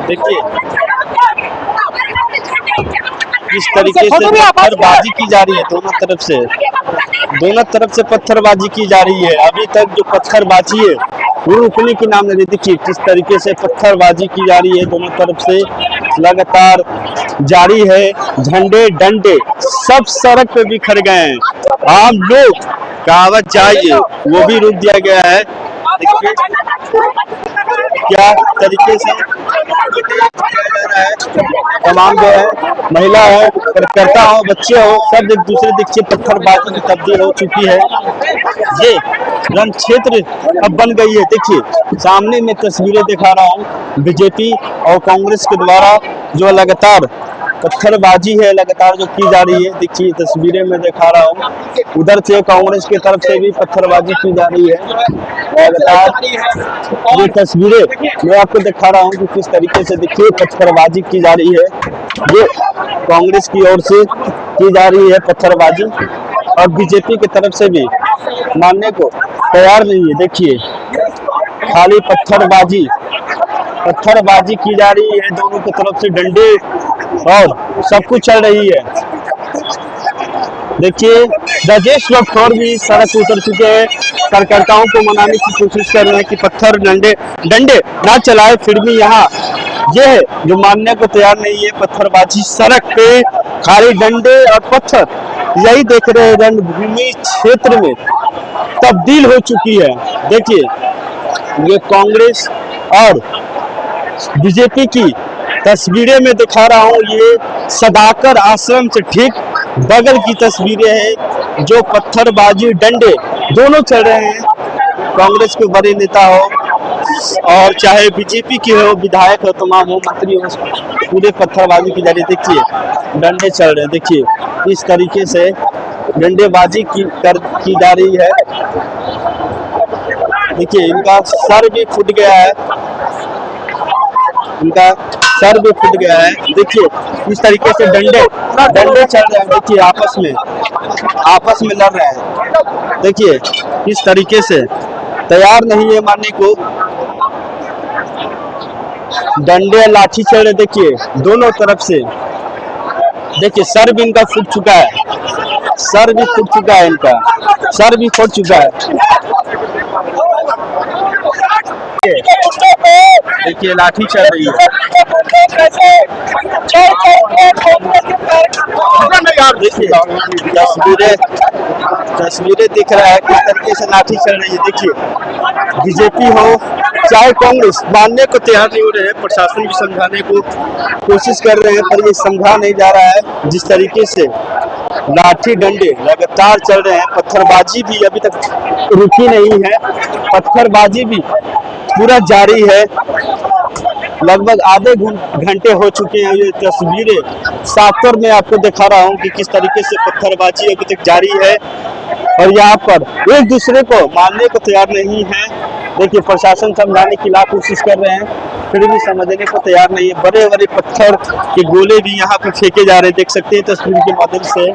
देखिए किस तरीके से पत्थरबाजी की जा रही है। दोनों तरफ से पत्थरबाजी की जा रही है। अभी तक जो पत्थरबाजी है वो रुकने की नाम नहीं लेती। देखिए किस तरीके से पत्थरबाजी की जा रही है, दोनों तरफ से लगातार जारी है। झंडे डंडे सब सड़क पे बिखर गए हैं। आम लोग का आवाज चाहिए वो भी रोक दिया गया है। देखिए क्या तरीके से तमाम जो है महिला है, कार्यकर्ता हो, बच्चे हो, सब एक दूसरे देखिए पत्थरबाजी में तब्दील हो चुकी है। ये रण क्षेत्र अब बन गई है। देखिए सामने में तस्वीरें दिखा रहा हूँ बीजेपी और कांग्रेस के द्वारा जो लगातार पत्थरबाजी है लगातार जो की जा रही है। देखिए तस्वीरें में दिखा रहा हूँ, उधर से कांग्रेस की तरफ से भी पत्थरबाजी की जा रही है लगातार। ये तस्वीरें मैं आपको दिखा रहा हूँ कि किस तरीके से देखिए पत्थरबाजी की जा रही है। ये कांग्रेस की ओर से की जा रही है पत्थरबाजी और बीजेपी की तरफ से भी मानने को तैयार नहीं है। देखिए खाली पत्थरबाजी की जा रही है, दोनों की तरफ से डंडे और सब कुछ चल रही है। देखिए राजेश राठौर भी सड़क उतर चुके हैं, कार्यकर्ताओं को मनाने की कोशिश कर रहे हैं कि पत्थर डंडे ना चलाए, फिर भी यहाँ ये है जो मानने को तैयार नहीं है। पत्थरबाजी सड़क पे खाली डंडे और पत्थर, यही देख रहे हैं रणभूमि क्षेत्र में तब्दील हो चुकी है। देखिए ये कांग्रेस और बीजेपी की तस्वीरें में दिखा रहा हूँ। ये सदाकर आश्रम से ठीक बगल की तस्वीरें हैं जो पत्थरबाजी डंडे दोनों चल रहे हैं। कांग्रेस के बड़े नेता हो और चाहे बीजेपी के हो, विधायक हो, तमाम हो, मंत्री हो, पूरे पत्थरबाजी की जा रही है। देखिए डंडे चल रहे हैं। देखिए इस तरीके से डंडेबाजी की जा रही है। देखिए इनका सर भी फूट गया है, देखिए इस तरीके से डंडे चल रहे हैं। देखिए आपस में लड़ रहे हैं। देखिए इस तरीके से तैयार नहीं है मानने को, डंडे लाठी चल रहे। देखिए दोनों तरफ से, देखिए सर भी इनका फूट चुका है, इनका सर भी फूट चुका है। देखिए लाठी चल रही है। तस्वीरें दिख रहा है किस तरीके से लाठी चल रही है। देखिए बीजेपी हो चाहे कांग्रेस मानने को तैयार नहीं हो रहे हैं। प्रशासन भी समझाने को कोशिश कर रहे हैं पर ये समझा नहीं जा रहा है। जिस तरीके से लाठी डंडे लगातार चल रहे हैं, पत्थरबाजी भी अभी तक रुकी नहीं है, पत्थरबाजी भी पूरा जारी है। लगभग आधे घंटे हो चुके हैं। ये तस्वीरें साफ में आपको दिखा रहा हूँ कि किस तरीके से पत्थरबाजी अभी तक जारी है और यहाँ पर एक दूसरे को मानने को तैयार नहीं है। देखिए प्रशासन समझाने की लाख कोशिश कर रहे हैं फिर भी समझने को तैयार नहीं है। बड़े बड़े पत्थर के गोले भी यहाँ पर फेंके जा रहे हैं। देख सकते हैं तस्वीर के माध्यम से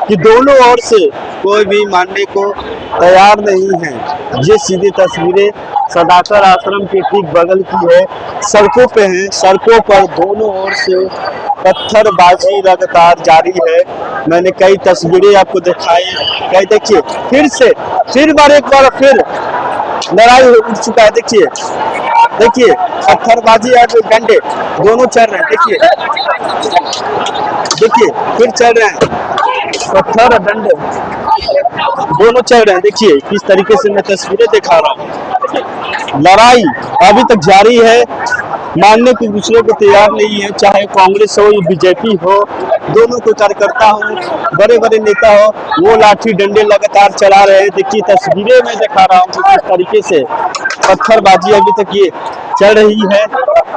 कि दोनों ओर से कोई भी मानने को तैयार नहीं है। ये सीधी तस्वीरें सदाकर आश्रम के ठीक बगल की है, सड़कों पे हैं। सड़कों पर दोनों ओर से पत्थरबाजी लगातार जारी है। मैंने कई तस्वीरें आपको दिखाई, कई देखिए फिर एक बार लड़ाई उठ चुका है। देखिए पत्थरबाजी और डंडे दोनों चल रहे हैं। देखिए फिर चल रहे हैं, पत्थर और डंडे दोनों चल रहे हैं। देखिए किस तरीके से मैं तस्वीरें दिखा रहा हूँ। लड़ाई अभी तक जारी है, मानने को दूसरे को तैयार नहीं है। चाहे कांग्रेस हो या बीजेपी हो, दोनों को कार्यकर्ता हो, बड़े बड़े नेता हो, वो लाठी डंडे लगातार चला रहे हैं। देखिए तस्वीरें में दिखा रहा हूँ किस तरीके से पत्थरबाजी अभी तक ये चल रही है।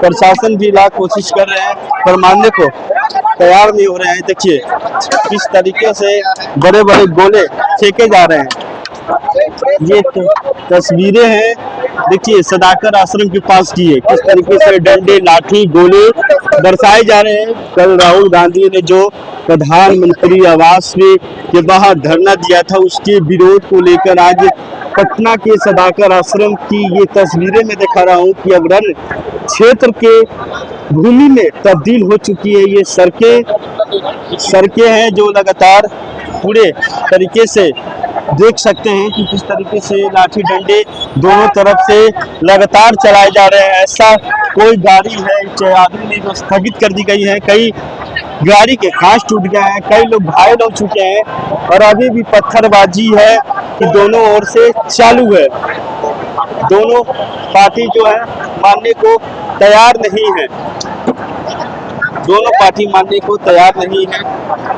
प्रशासन भी लाख कोशिश कर रहे हैं पर मानने को तैयार नहीं हो रहे हैं। देखिए किस तरीके से बड़े बड़े गोले फेंके जा रहे हैं। ये तस्वीरें हैं देखिए सदाकर आश्रम के पास की है, किस तरीके से डंडे लाठी गोले दर्शाए जा रहे हैं। कल राहुल गांधी ने जो प्रधानमंत्री आवास में के बाहर धरना दिया था, उसके विरोध को लेकर आज पटना के सदाकर आश्रम की ये तस्वीरें मैं दिखा रहा हूँ कि अब रण क्षेत्र के भूमि में तब्दील हो चुकी है। ये सड़कें हैं जो लगातार पूरे तरीके से देख सकते हैं कि किस तरीके से लाठी डंडे दोनों तरफ से लगातार चलाए जा रहे हैं। ऐसा कोई गाड़ी है चाहे आदमी नहीं तो स्थगित कर दी गई है। कई गाड़ी के कांच टूट गए हैं, कई लोग घायल हो चुके हैं और अभी भी पत्थरबाजी है कि दोनों ओर से चालू है। दोनों पार्टी जो है मानने को तैयार नहीं है, दोनों पार्टी मानने को तैयार नहीं है।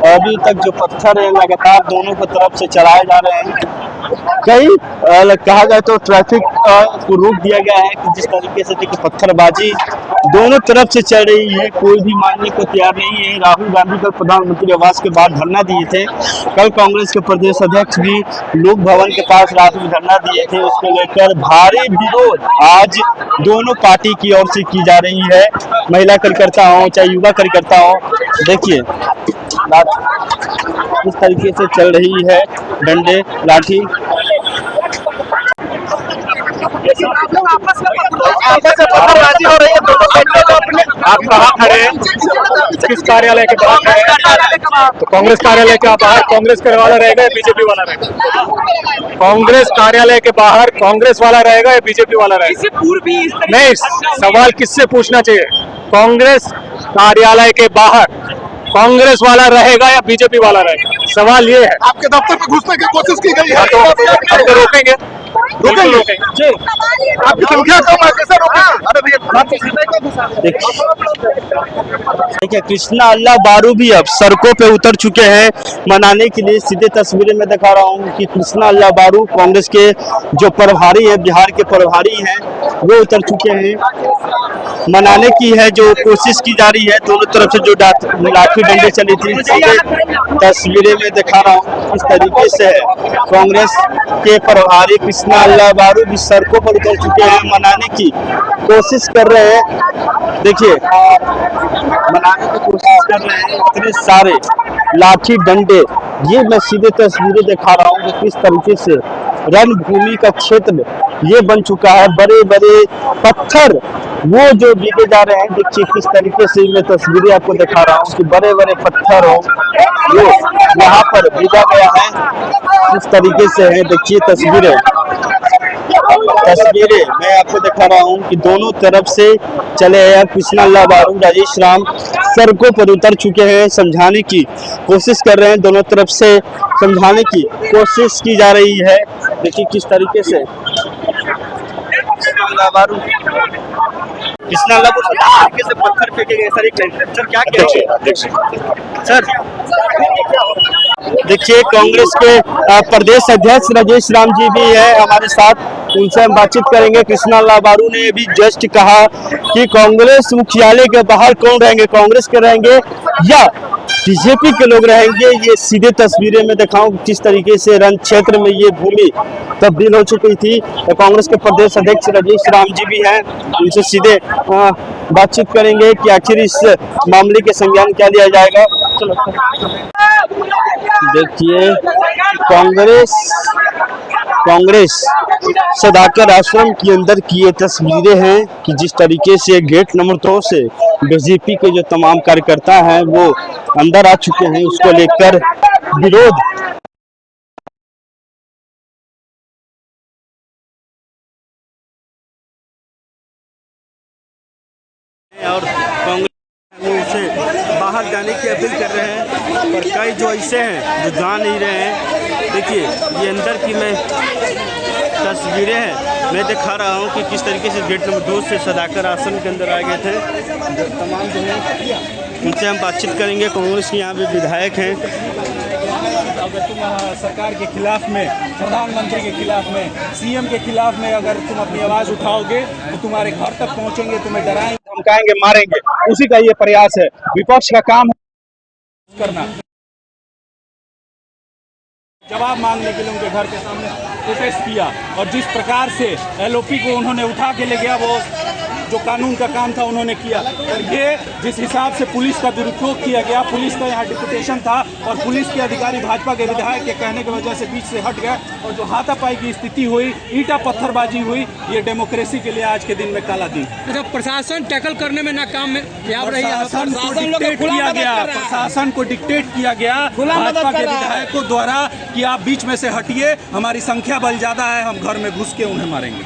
अभी तक जो पत्थर है लगातार दोनों की तरफ से चलाए जा रहे हैं। कई कहा जाए तो ट्रैफिक को रोक दिया गया है कि जिस तरीके से देखिए पत्थरबाजी दोनों तरफ से चल रही है, कोई भी मानने को तैयार नहीं है। राहुल गांधी कल प्रधानमंत्री आवास के बाहर धरना दिए थे। कल कांग्रेस के प्रदेश अध्यक्ष भी लोक भवन के पास रात में धरना दिए थे। उसको लेकर भारी विरोध आज दोनों पार्टी की ओर से की जा रही है। महिला कार्यकर्ता हो चाहे युवा कार्यकर्ता हो, देखिए इस तरीके से चल रही है डंडे लाठी। पत्थरबाजी हो रही है दोनों साइड में। आप कहाँ खड़े हैं? किस कार्यालय के बाहर खड़े हैं? तो कांग्रेस कार्यालय के बाहर कांग्रेस वाला रहेगा या बीजेपी वाला रहेगा? कांग्रेस कार्यालय के बाहर कांग्रेस वाला रहेगा या बीजेपी वाला रहेगा? नहीं, सवाल किससे पूछना चाहिए? कांग्रेस कार्यालय के बाहर कांग्रेस वाला रहेगा या बीजेपी वाला रहेगा? सवाल ये है। आपके दफ्तर में घुसने की कोशिश की गई है तो रोकेंगे जी। आपकी संख्या कम है, कैसे रोकेंगे? देखिए कृष्णा अल्लाह बारू भी अब सड़कों पे उतर चुके हैं मनाने के लिए। सीधे तस्वीरें में दिखा रहा हूँ कि कृष्णा अल्लाह बारू कांग्रेस के जो प्रभारी है, बिहार के प्रभारी हैं, वो उतर चुके हैं। मनाने की है जो कोशिश की जा रही है। दोनों तरफ से जो लाठी डंडे चली थी, सीधे तस्वीरें में दिखा रहा हूँ इस तरीके से है। कांग्रेस के प्रभारी कृष्णा अल्लाह बारू भी सड़कों पर उतर चुके हैं, मनाने की कोशिश कर रहे हैं। देखिए मनाने की कोशिश कर रहे हैं। इतने सारे लाठी डंडे, ये मैं सीधे तस्वीरें दिखा रहा हूँ कि किस तरीके से रणभूमि का क्षेत्र ये बन चुका है। बड़े बड़े पत्थर वो जो बिके जा रहे हैं, देखिए किस तरीके से मैं तस्वीरें आपको दिखा रहा हूँ कि बड़े बड़े पत्थर हो वो यहाँ पर बिका गया है। इस तरीके से है, देखिए तस्वीरें मैं आपको दिखा रहा हूँ कि दोनों तरफ से चले हैं। कृष्णा अल्लाह बारू, राजेश राम सड़कों पर उतर चुके हैं, समझाने की कोशिश कर रहे हैं। दोनों तरफ से समझाने की कोशिश की जा रही है। देखिए किस तरीके से कृष्णा अल्लाह बारू से पत्थर फेंके गए। सर क्या सर देखिए कांग्रेस के प्रदेश अध्यक्ष राजेश राम जी भी है हमारे साथ, उनसे हम बातचीत करेंगे। कृष्णा अल्लाह बारू ने भी जस्ट कहा कि कांग्रेस मुख्यालय के बाहर कौन रहेंगे, कांग्रेस के रहेंगे या बीजेपी के लोग रहेंगे। ये सीधे तस्वीरें में दिखाऊं किस तरीके से रण क्षेत्र में ये भूमि तब्दील हो चुकी थी। तो कांग्रेस के प्रदेश अध्यक्ष राजेश राम जी भी हैं, उनसे सीधे बातचीत करेंगे कि आखिर इस मामले के संज्ञान क्या लिया जाएगा। देखिए कांग्रेस सदाकर आश्रम के अंदर की ये तस्वीरें हैं कि जिस तरीके से गेट नंबर 2 से बीजेपी के जो तमाम कार्यकर्ता हैं वो अंदर आ चुके हैं। उसको लेकर विरोध और कांग्रेस से बाहर जाने की अपील कर रहे हैं, और कई जो ऐसे हैं जो जा नहीं रहे हैं। देखिए ये अंदर की मैं तस्वीरें हैं मैं दिखा रहा हूँ कि किस तरीके से गेट नंबर 2 से सदाकर आश्रम के अंदर आ गए थे। तमाम जो है उनसे हम बातचीत करेंगे। कांग्रेस के यहाँ भी विधायक हैं। अगर तुम सरकार के खिलाफ में, प्रधानमंत्री के खिलाफ में, सीएम के खिलाफ में अगर तुम अपनी आवाज उठाओगे तो तुम्हारे घर तक पहुंचेंगे, तुम्हें डराएंगे, धमकाएंगे, मारेंगे। उसी का ये प्रयास है। विपक्ष का काम है करना, जवाब मांगने के लिए उनके घर के सामने प्रोटेस्ट किया। और जिस प्रकार से एलओपी को उन्होंने उठा के ले गया, वो जो कानून का काम था उन्होंने किया। और ये जिस हिसाब से पुलिस का दुरुपयोग किया गया, पुलिस का यहाँ डिपुटेशन था और पुलिस के अधिकारी भाजपा के विधायक के कहने की वजह से बीच से हट गए और जो हाथापाई की स्थिति हुई, ईंटा पत्थरबाजी हुई, ये डेमोक्रेसी के लिए आज के दिन में काला दिन। अच्छा, प्रशासन टैकल करने में नाकाम रही है। प्रशासन को डिक्टेट किया गया, प्रशासन को डिक्टेट किया गया भाजपा के विधायकों द्वारा कि आप बीच में से हटिए, हमारी संख्या बल ज्यादा है, हम घर में घुस के उन्हें मारेंगे।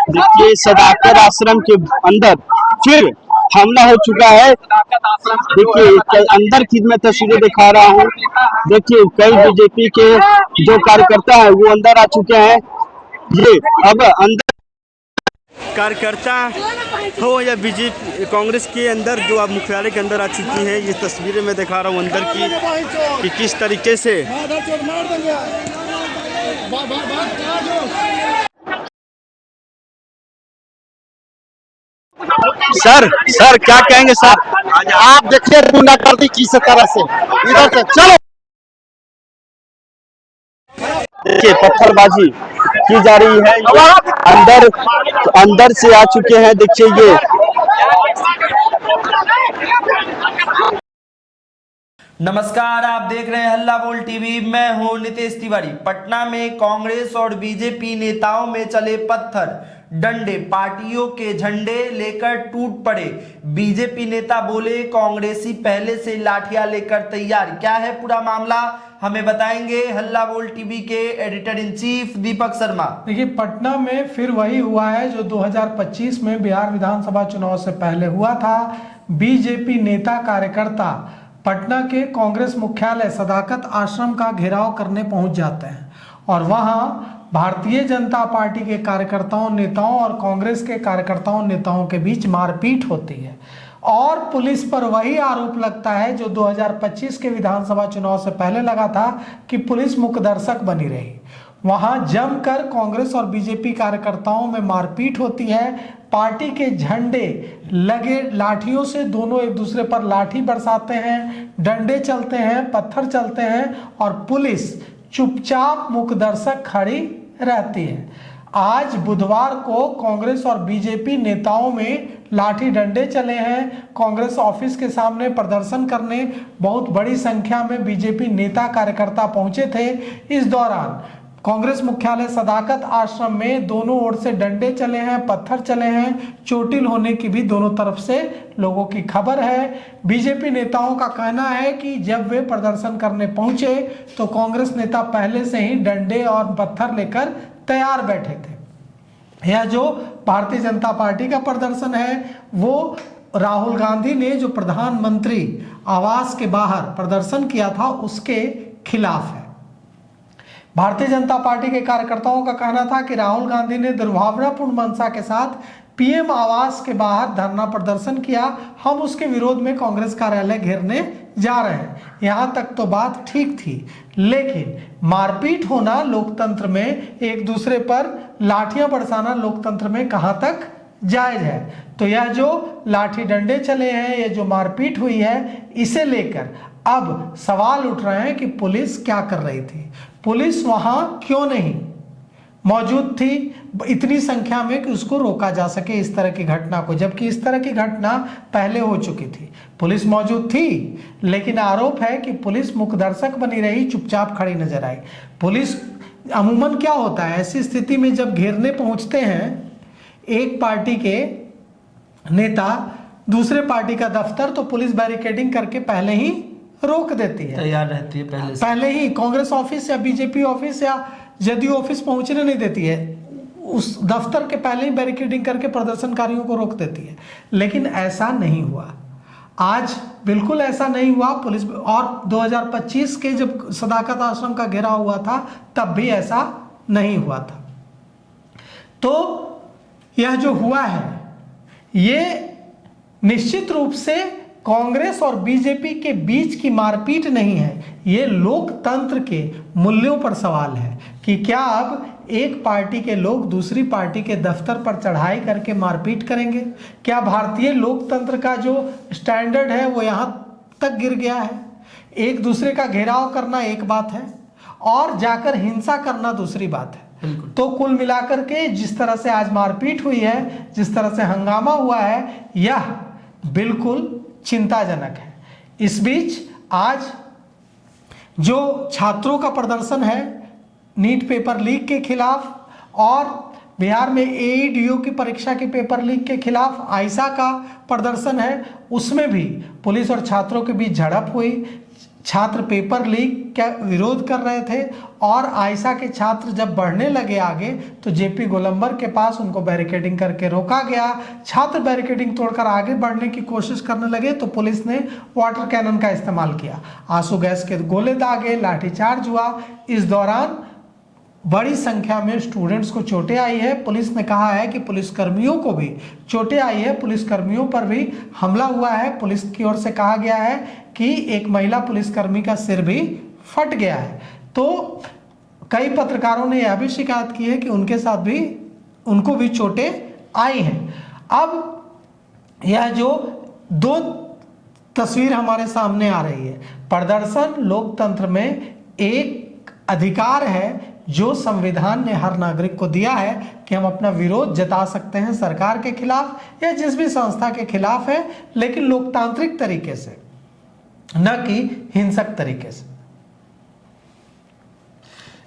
देखिए सदाकत आश्रम के अंदर फिर हमला हो चुका है। देखिए अंदर की मैं तस्वीरें दिखा रहा हूँ। देखिए कई बीजेपी के जो कार्यकर्ता है वो अंदर आ चुके हैं। ये अब अंदर कार्यकर्ता हो या बीजेपी कांग्रेस के अंदर जो अब मुख्यालय के अंदर आ चुकी है, ये तस्वीरें मैं दिखा रहा हूँ अंदर की कि किस तरीके से सर क्या कहेंगे सर? आप देखिए गुंडागर्दी किस तरह से इधर से चलो। देखिए पत्थरबाजी की जा रही है, अंदर से आ चुके हैं। देखिए ये नमस्कार, आप देख रहे हैं हल्ला बोल टीवी। मैं हूं नितेश तिवारी। पटना में कांग्रेस और बीजेपी नेताओं में चले पत्थर डंडे, पार्टियों के झंडे लेकर टूट पड़े। बीजेपी नेता बोले कांग्रेसी पहले से लाठियां लेकर तैयार। क्या है पूरा मामला, हमें बताएंगे हल्ला बोल टीवी के editor in chief Deepak Sharma. देखिए, पटना में फिर वही हुआ है जो 2025 में बिहार विधानसभा चुनाव से पहले हुआ था। बीजेपी नेता कार्यकर्ता पटना के कांग्रेस मुख्यालय सदाकत आश्रम का घेराव करने पहुंच जाते हैं और वहां भारतीय जनता पार्टी के कार्यकर्ताओं नेताओं और कांग्रेस के कार्यकर्ताओं नेताओं के बीच मारपीट होती है और पुलिस पर वही आरोप लगता है जो 2025 के विधानसभा चुनाव से पहले लगा था कि पुलिस मुकदर्शक बनी रही। वहां जमकर कांग्रेस और बीजेपी कार्यकर्ताओं में मारपीट होती है। पार्टी के झंडे लगे लाठियों से दोनों एक दूसरे पर लाठी बरसाते हैं, डंडे चलते हैं, पत्थर चलते हैं और पुलिस चुपचाप मुकदर्शक खड़ी रहती है। आज बुधवार को कांग्रेस और बीजेपी नेताओं में लाठी डंडे चले हैं। कांग्रेस ऑफिस के सामने प्रदर्शन करने बहुत बड़ी संख्या में बीजेपी नेता कार्यकर्ता पहुंचे थे। इस दौरान कांग्रेस मुख्यालय सदाकत आश्रम में दोनों ओर से डंडे चले हैं, पत्थर चले हैं, चोटिल होने की भी दोनों तरफ से लोगों की खबर है। बीजेपी नेताओं का कहना है कि जब वे प्रदर्शन करने पहुंचे तो कांग्रेस नेता पहले से ही डंडे और पत्थर लेकर तैयार बैठे थे। यह जो भारतीय जनता पार्टी का प्रदर्शन है वो राहुल गांधी ने जो प्रधानमंत्री आवास के बाहर प्रदर्शन किया था उसके खिलाफ है। भारतीय जनता पार्टी के कार्यकर्ताओं का कहना था कि राहुल गांधी ने दुर्भावनापूर्ण मंशा के साथ पीएम आवास के बाहर धरना प्रदर्शन किया। हम उसके विरोध में कांग्रेस कार्यालय घेरने जा रहे हैं। यहां तक तो बात ठीक थी, लेकिन मारपीट होना लोकतंत्र में, एक दूसरे पर लाठियां बरसाना लोकतंत्र में कहां तक जायज है। तो यह जो लाठी डंडे चले हैं, यह जो मारपीट हुई है, इसे लेकर अब सवाल उठ रहे हैं कि पुलिस क्या कर रही थी, पुलिस वहां क्यों नहीं मौजूद थी इतनी संख्या में कि उसको रोका जा सके इस तरह की घटना को, जबकि इस तरह की घटना पहले हो चुकी थी। पुलिस मौजूद थी, लेकिन आरोप है कि पुलिस मुकदर्शक बनी रही, चुपचाप खड़ी नजर आई। पुलिस अमूमन क्या होता है ऐसी स्थिति में, जब घेरने पहुंचते हैं एक पार्टी के नेता दूसरे पार्टी का दफ्तर, तो पुलिस बैरिकेडिंग करके पहले ही रोक देती है, तैयार रहती है पहले ही कांग्रेस ऑफिस या बीजेपी ऑफिस या जदयू ऑफिस पहुंचने नहीं देती है, उस दफ्तर के पहले ही बैरिकेडिंग करके प्रदर्शनकारियों को रोक देती है। लेकिन ऐसा नहीं हुआ, आज बिल्कुल ऐसा नहीं हुआ। पुलिस और 2025 के जब सदाकत आश्रम का घेराव हुआ था तब भी ऐसा नहीं हुआ था। तो यह जो हुआ है ये निश्चित रूप से कांग्रेस और बीजेपी के बीच की मारपीट नहीं है, ये लोकतंत्र के मूल्यों पर सवाल है कि क्या अब एक पार्टी के लोग दूसरी पार्टी के दफ्तर पर चढ़ाई करके मारपीट करेंगे? क्या भारतीय लोकतंत्र का जो स्टैंडर्ड है वो यहाँ तक गिर गया है? एक दूसरे का घेराव करना एक बात है और जाकर हिंसा करना दूसरी बात है। तो कुल मिलाकर के जिस तरह से आज मारपीट हुई है, जिस तरह से हंगामा हुआ है, यह बिल्कुल चिंताजनक है। इस बीच आज जो छात्रों का प्रदर्शन है नीट पेपर लीक के खिलाफ और बिहार में एईडीओ की परीक्षा के पेपर लीक के खिलाफ आयशा का प्रदर्शन है, उसमें भी पुलिस और छात्रों के बीच झड़प हुई। छात्र पेपर लीक का विरोध कर रहे थे और आयशा के छात्र जब बढ़ने लगे आगे तो जेपी गोलंबर के पास उनको बैरिकेडिंग करके रोका गया। छात्र बैरिकेडिंग तोड़कर आगे बढ़ने की कोशिश करने लगे तो पुलिस ने वाटर कैनन का इस्तेमाल किया, आंसू गैस के गोले दागे, लाठीचार्ज हुआ। इस दौरान बड़ी संख्या में स्टूडेंट्स को चोटें आई है। पुलिस ने कहा है कि पुलिसकर्मियों को भी चोटें आई है, पुलिसकर्मियों पर भी हमला हुआ है। पुलिस की ओर से कहा गया है कि एक महिला पुलिसकर्मी का सिर भी फट गया है। तो कई पत्रकारों ने यह भी शिकायत की है कि उनको भी चोटें आई हैं। अब यह जो दो तस्वीर हमारे सामने आ रही है, प्रदर्शन लोकतंत्र में एक अधिकार है जो संविधान ने हर नागरिक को दिया है कि हम अपना विरोध जता सकते हैं सरकार के खिलाफ या जिस भी संस्था के खिलाफ है, लेकिन लोकतांत्रिक तरीके से, न कि हिंसक तरीके से।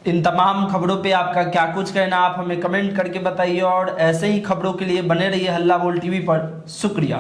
इन तमाम खबरों पे आपका क्या कुछ कहना, आप हमें कमेंट करके बताइए और ऐसे ही खबरों के लिए बने रहिए हल्ला बोल टीवी पर। शुक्रिया।